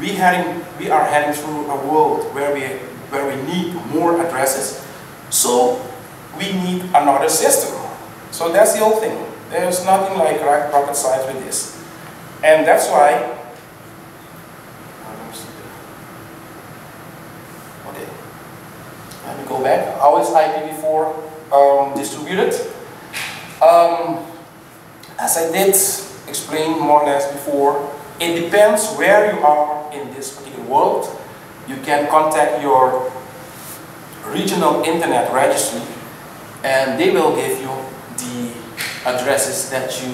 we are heading through a world where we need more addresses, so we need another system. So that's the whole thing. There's nothing like rocket science with this, and that's why. Okay, let me go back. How is IPv4 distributed? As I did explain more or less before, it depends where you are in this particular world. You can contact your regional internet registry and they will give you the addresses that you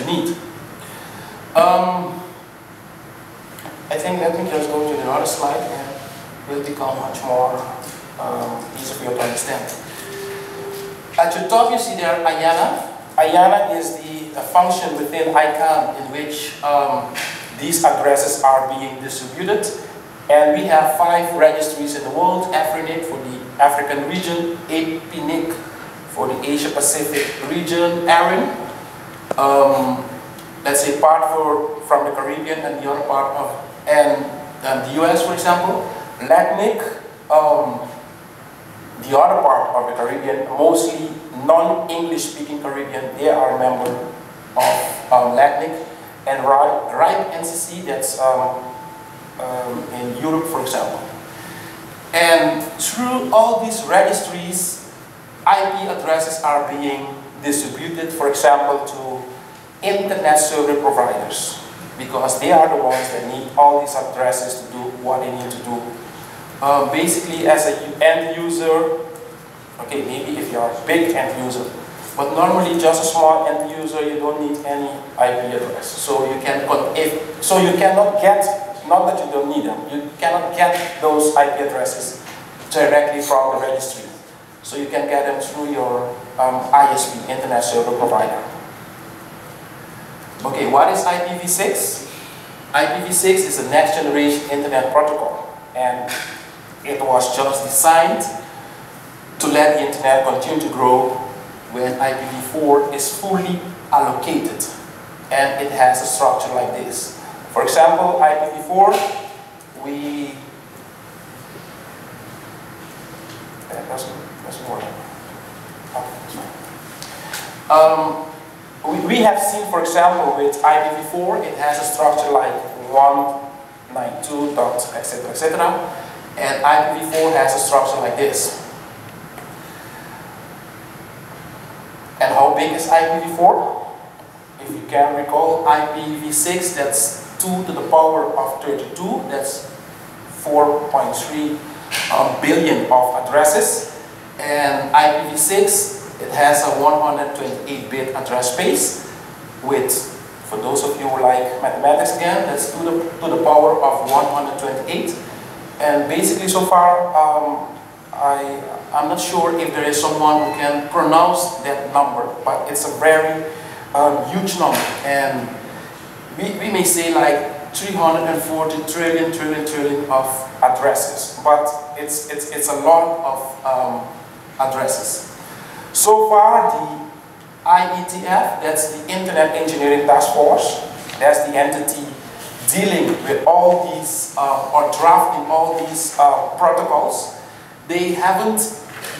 need. I think let me just go to another slide and it will become much more easy for you to understand. At your top you see there IANA. IANA is the function within ICANN in which these addresses are being distributed, and we have 5 registries in the world: AFRINIC for the African region, APNIC for the Asia Pacific region, ARIN, let's say part from the Caribbean and the other part of the US, for example, LACNIC, the other part of the Caribbean, mostly non-English speaking Caribbean, they are a member of LACNIC, and RIPE NCC, that's in Europe, for example. And through all these registries, IP addresses are being distributed, for example, to internet service providers, because they are the ones that need all these addresses to do what they need to do. Basically, as an end user, okay, maybe if you are a big end user, but normally just a small end user, you don't need any IP address. So you can you cannot get, not that you don't need them, you cannot get those IP addresses directly from the registry. So you can get them through your ISP, Internet Service Provider. Okay, what is IPv6? IPv6 is a next generation internet protocol, and it was just designed to let the internet continue to grow when IPv4 is fully allocated, and it has a structure like this. For example, IPv4, we have seen, for example, with IPv4, it has a structure like 192 dot etc. etc. And IPv4 has a structure like this. And how big is IPv4? If you can recall, IPv6, that's 2 to the power of 32, that's 4.3 billion of addresses. And IPv6, it has a 128-bit address space with, for those of you who like mathematics again, that's 2 to the power of 128. And basically so far, I'm not sure if there is someone who can pronounce that number, but it's a very huge number, and we may say like 340 trillion of addresses, but it's a lot of addresses. So far, the IETF, that's the Internet Engineering Task Force, that's the entity dealing with all these or drafting all these protocols. They haven't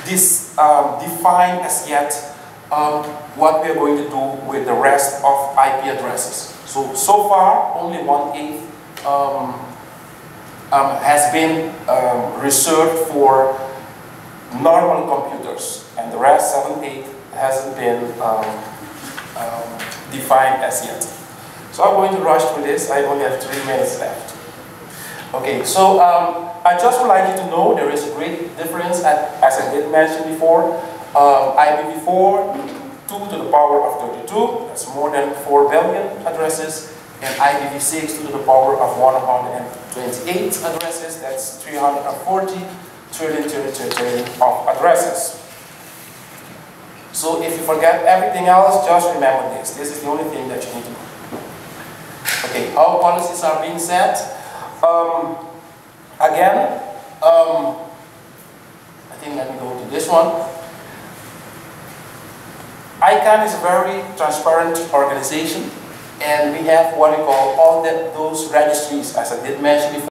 defined as yet what we are going to do with the rest of IP addresses. So far, only 1/8 has been reserved for normal computers, and the rest, 7/8, hasn't been defined as yet. So I'm going to rush through this. I only have 3 minutes left. Okay, so I just would like you to know there is a great difference, as I did mention before. IPv4, 2 to the power of 32, that's more than 4 billion addresses, and IPv6, 2 to the power of 128 addresses, that's 340 trillion of addresses. So if you forget everything else, just remember this. This is the only thing that you need to know. Okay, how policies are being set. Again, I think let me go to this one. ICANN is a very transparent organization, and we have what we call all those registries, as I did mention before.